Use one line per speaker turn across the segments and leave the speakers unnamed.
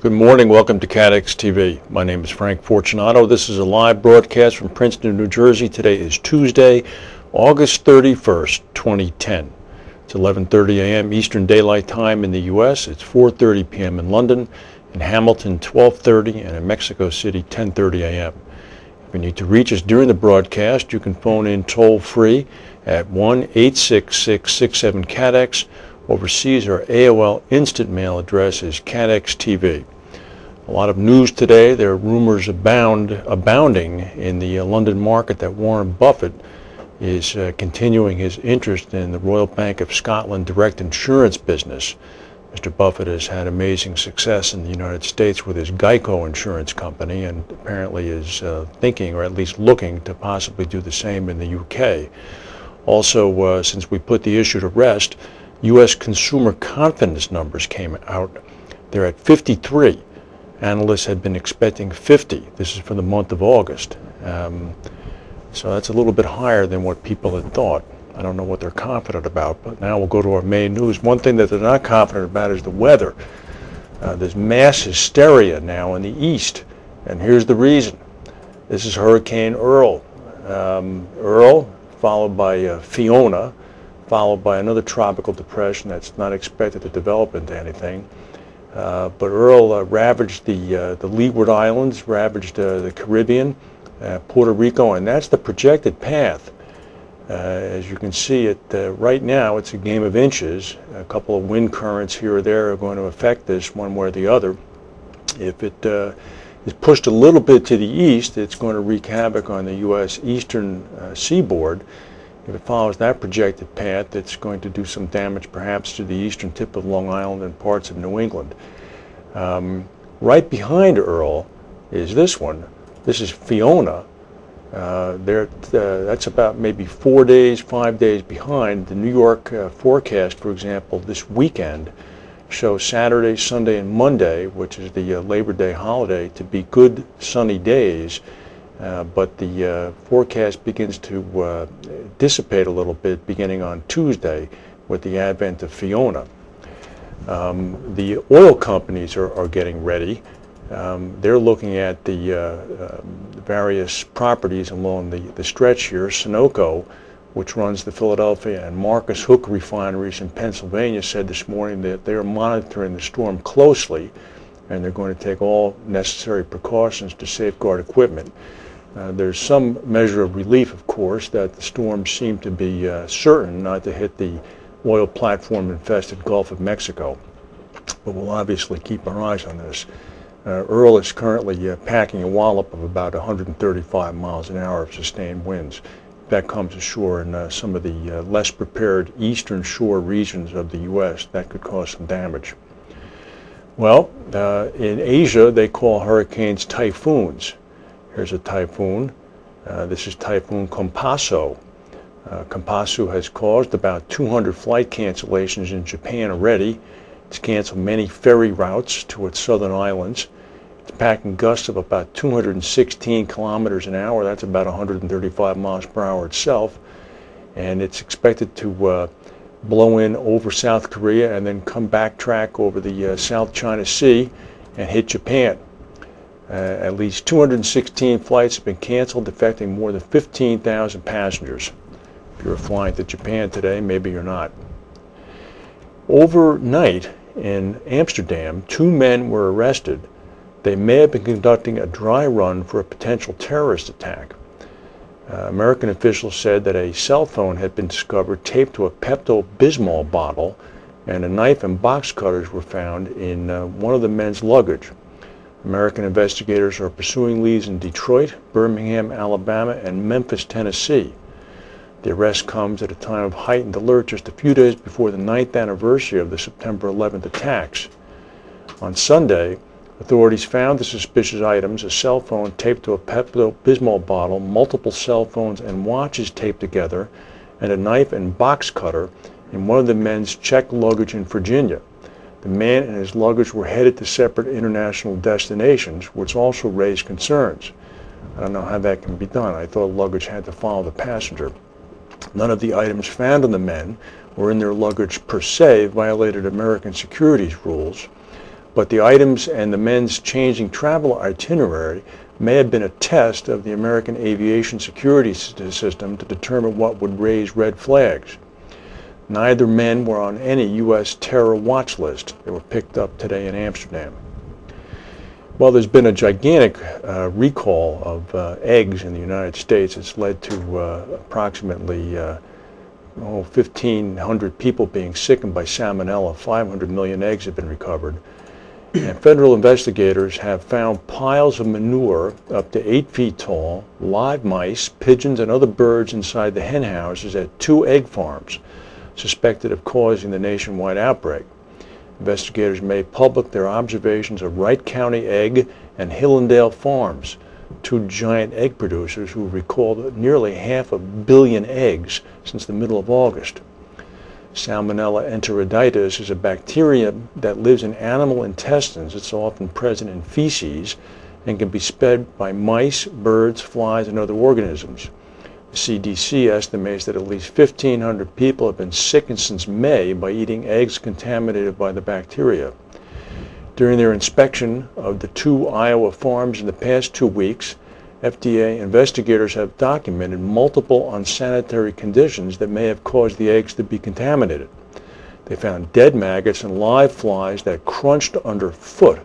Good morning. Welcome to CATEX-TV. My name is Frank Fortunato. This is a live broadcast from Princeton, New Jersey. Today is Tuesday, August 31st, 2010. It's 11:30 a.m. Eastern Daylight Time in the U.S. It's 4:30 p.m. in London, in Hamilton 12:30, and in Mexico City 10:30 a.m. If you need to reach us during the broadcast, you can phone in toll-free at 1-866-67-CATEX. Overseas, our AOL instant mail address is CATEX-TV. A lot of news today. There are rumors abounding in the London market that Warren Buffett is continuing his interest in the Royal Bank of Scotland direct insurance business. Mr. Buffett has had amazing success in the United States with his Geico insurance company, and apparently is thinking, or at least looking, to possibly do the same in the UK. Also, since we put the issue to rest, U.S. consumer confidence numbers came out. They're at 53. Analysts had been expecting 50. This is for the month of August. So that's a little bit higher than what people had thought. I don't know what they're confident about, but now we'll go to our main news. One thing that they're not confident about is the weather. There's mass hysteria now in the east, and here's the reason. This is Hurricane Earl. Earl, followed by Fiona, followed by another tropical depression that's not expected to develop into anything. But Earl ravaged the Leeward Islands, ravaged the Caribbean, Puerto Rico, and that's the projected path. As you can see, right now it's a game of inches. A couple of wind currents here or there are going to affect this one way or the other. If it is pushed a little bit to the east, it's going to wreak havoc on the U.S. eastern seaboard. If it follows that projected path, it's going to do some damage perhaps to the eastern tip of Long Island and parts of New England. Right behind Earl is this one. This is Fiona. That's about maybe 4 days, 5 days behind. The New York forecast, for example, this weekend shows Saturday, Sunday, and Monday, which is the Labor Day holiday, to be good sunny days. But the forecast begins to dissipate a little bit beginning on Tuesday with the advent of Fiona. The oil companies are getting ready. They're looking at the various properties along the stretch here. Sunoco, which runs the Philadelphia and Marcus Hook refineries in Pennsylvania, said this morning that they are monitoring the storm closely, and they're going to take all necessary precautions to safeguard equipment. There's some measure of relief, of course, that the storms seem to be certain not to hit the oil platform-infested Gulf of Mexico. But we'll obviously keep our eyes on this. Earl is currently packing a wallop of about 135 miles an hour of sustained winds. That comes ashore in some of the less prepared eastern shore regions of the U.S. That could cause some damage. Well, in Asia, they call hurricanes typhoons. Here's a typhoon. This is Typhoon Kompasu. Kompasu has caused about 200 flight cancellations in Japan already. It's canceled many ferry routes to its southern islands. It's packing gusts of about 216 kilometers an hour. That's about 135 miles per hour itself. And it's expected to blow in over South Korea and then come backtrack over the South China Sea and hit Japan. At least 216 flights have been canceled, affecting more than 15,000 passengers. If you're flying to Japan today, maybe you're not. Overnight in Amsterdam, 2 men were arrested. They may have been conducting a dry run for a potential terrorist attack. American officials said that a cell phone had been discovered taped to a Pepto-Bismol bottle, and a knife and box cutters were found in one of the men's luggage. American investigators are pursuing leads in Detroit, Birmingham, Alabama, and Memphis, Tennessee. The arrest comes at a time of heightened alert just a few days before the 9th anniversary of the September 11th attacks. On Sunday, authorities found the suspicious items: a cell phone taped to a Pepto-Bismol bottle, multiple cell phones and watches taped together, and a knife and box cutter in one of the men's checked luggage in Virginia. The man and his luggage were headed to separate international destinations, which also raised concerns. I don't know how that can be done. I thought luggage had to follow the passenger. None of the items found on the men or in their luggage per se violated American securities rules, but the items and the men's changing travel itinerary may have been a test of the American aviation security system to determine what would raise red flags. Neither men were on any U.S. terror watch list. They were picked up today in Amsterdam. Well, there's been a gigantic recall of eggs in the United States. It's led to approximately 1,500 people being sickened by salmonella. 500 million eggs have been recovered. And federal investigators have found piles of manure up to 8 feet tall, live mice, pigeons, and other birds inside the hen houses at 2 egg farms, suspected of causing the nationwide outbreak. Investigators made public their observations of Wright County Egg and Hillendale Farms, 2 giant egg producers who recalled nearly 500 million eggs since the middle of August. Salmonella enteriditis is a bacterium that lives in animal intestines. It's often present in feces and can be spread by mice, birds, flies, and other organisms. The CDC estimates that at least 1,500 people have been sickened since May by eating eggs contaminated by the bacteria. During their inspection of the 2 Iowa farms in the past 2 weeks, FDA investigators have documented multiple unsanitary conditions that may have caused the eggs to be contaminated. They found dead maggots and live flies that crunched underfoot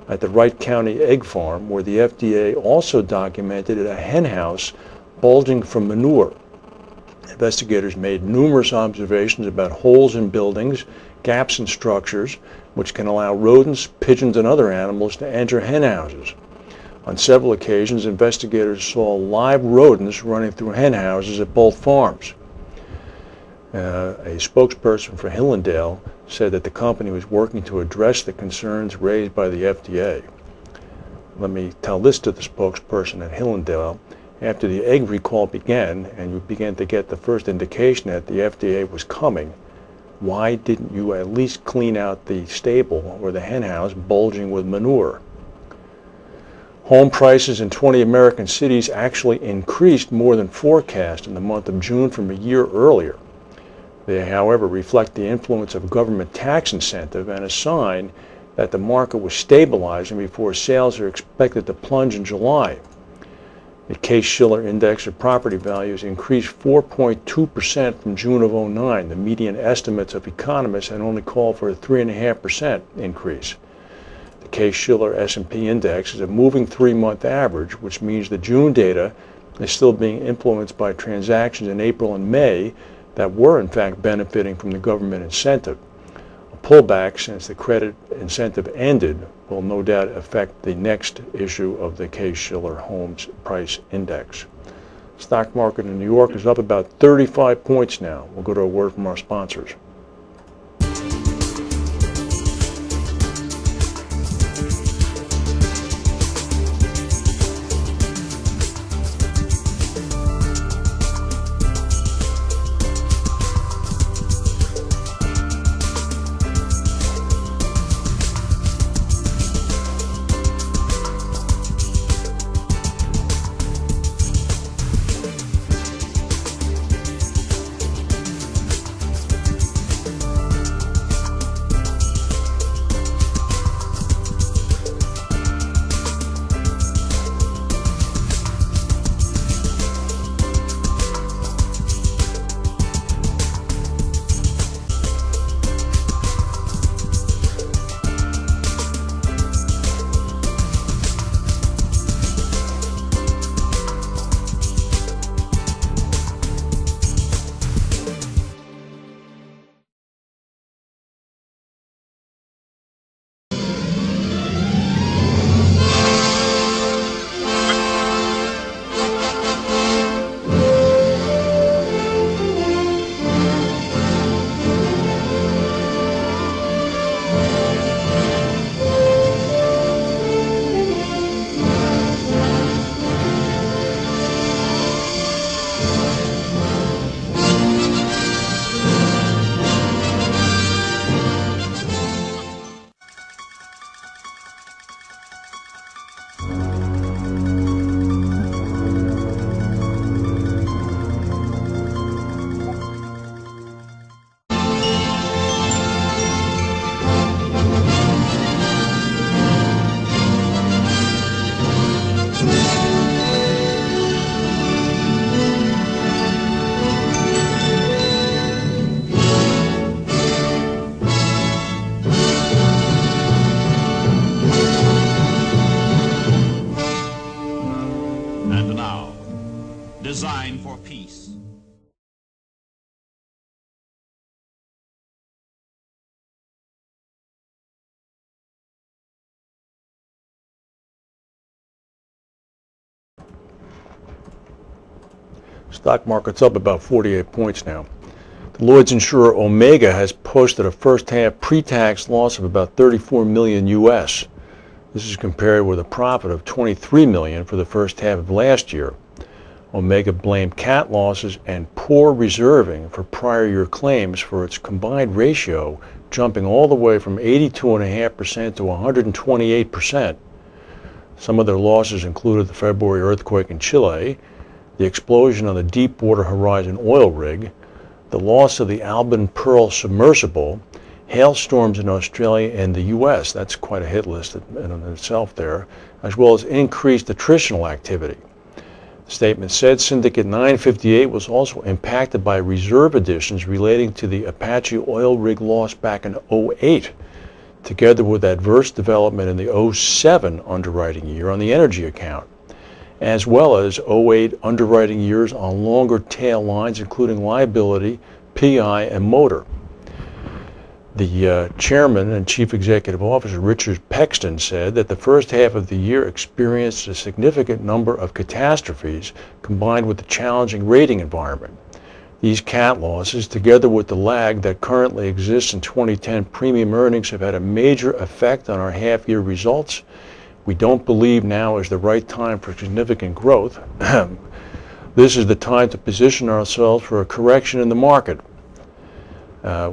at the Wright County Egg Farm, where the FDA also documented a hen house bulging from manure. Investigators made numerous observations about holes in buildings, gaps in structures, which can allow rodents, pigeons, and other animals to enter hen houses. On several occasions, investigators saw live rodents running through hen houses at both farms. A spokesperson for Hillendale said that the company was working to address the concerns raised by the FDA. Let me tell this to the spokesperson at Hillendale. After the egg recall began and you began to get the first indication that the FDA was coming, why didn't you at least clean out the stable or the hen house bulging with manure? Home prices in 20 American cities actually increased more than forecast in the month of June from a year earlier. They, however, reflect the influence of government tax incentive and a sign that the market was stabilizing before sales are expected to plunge in July. The Case-Shiller Index of Property Values increased 4.2% from June of 2009. The median estimates of economists had only called for a 3.5% increase. The Case-Shiller S&P Index is a moving 3-month average, which means the June data is still being influenced by transactions in April and May that were in fact benefiting from the government incentive. A pullback since the credit incentive ended will no doubt affect the next issue of the Case-Shiller Homes Price Index. Stock market in New York is up about 35 points now. We'll go to a word from our sponsors.
designed for peace.
Stock market's up about 48 points now. The Lloyd's insurer Omega has posted a first-half pre-tax loss of about 34 million US. This is compared with a profit of 23 million for the first half of last year. Omega blamed cat losses and poor reserving for prior year claims for its combined ratio jumping all the way from 82.5% to 128%. Some of their losses included the February earthquake in Chile, the explosion on the Deepwater Horizon oil rig, the loss of the Alban Pearl submersible, hailstorms in Australia and the U.S., that's quite a hit list in itself there, as well as increased attritional activity. The statement said Syndicate 958 was also impacted by reserve additions relating to the Apache oil rig loss back in '08, together with adverse development in the '07 underwriting year on the energy account, as well as '08 underwriting years on longer tail lines including liability, PI, and motor. The chairman and chief executive officer, Richard Pexton, said that the first half of the year experienced a significant number of catastrophes combined with the challenging rating environment. These cat losses, together with the lag that currently exists in 2010 premium earnings, have had a major effect on our half-year results. We don't believe now is the right time for significant growth. This is the time to position ourselves for a correction in the market.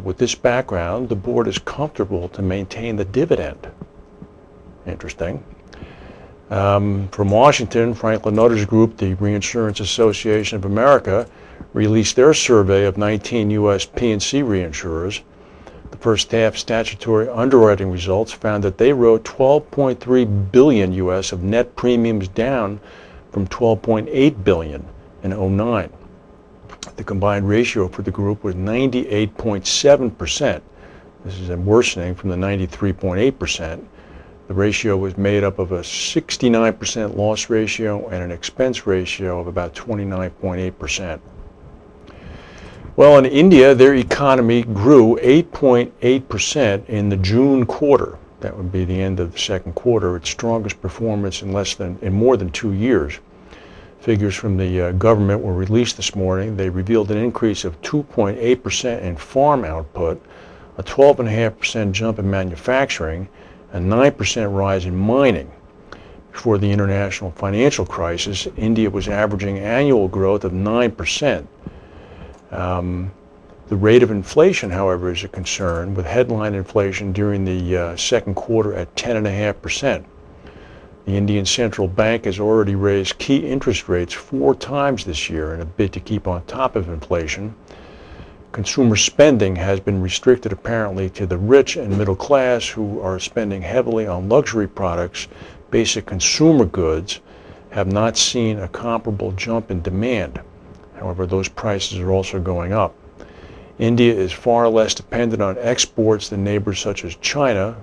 With this background, the board is comfortable to maintain the dividend. Interesting. From Washington, Franklin Nutters Group, the Reinsurance Association of America, released their survey of 19 U.S. P&C reinsurers. The first half statutory underwriting results found that they wrote $12.3 billion U.S. of net premiums, down from $12.8 billion in '09. The combined ratio for the group was 98.7%. This is a worsening from the 93.8%. The ratio was made up of a 69% loss ratio and an expense ratio of about 29.8%. Well, in India, their economy grew 8.8% in the June quarter. That would be the end of the second quarter, its strongest performance in more than 2 years. Figures from the government were released this morning. They revealed an increase of 2.8% in farm output, a 12.5% jump in manufacturing, a 9% rise in mining. Before the international financial crisis, India was averaging annual growth of 9%. The rate of inflation, however, is a concern, with headline inflation during the second quarter at 10.5%. The Indian Central Bank has already raised key interest rates 4 times this year in a bid to keep on top of inflation. Consumer spending has been restricted apparently to the rich and middle class, who are spending heavily on luxury products. Basic consumer goods have not seen a comparable jump in demand. However, those prices are also going up. India is far less dependent on exports than neighbors such as China.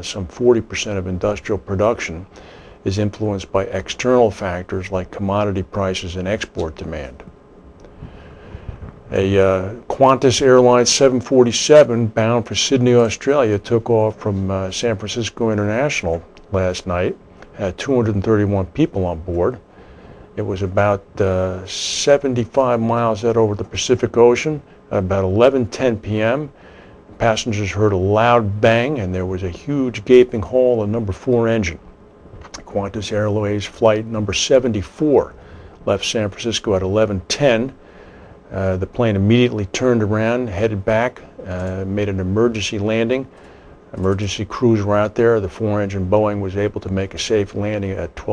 Some 40% of industrial production is influenced by external factors like commodity prices and export demand. A Qantas Airlines 747 bound for Sydney, Australia took off from San Francisco International last night, had 231 people on board. It was about 75 miles out over the Pacific Ocean at about 11:10 p.m. Passengers heard a loud bang and there was a huge gaping hole in number 4 engine. Qantas Airways flight number 74 left San Francisco at 11:10. The plane immediately turned around, headed back, made an emergency landing. Emergency crews were out there. The 4-engine Boeing was able to make a safe landing at 12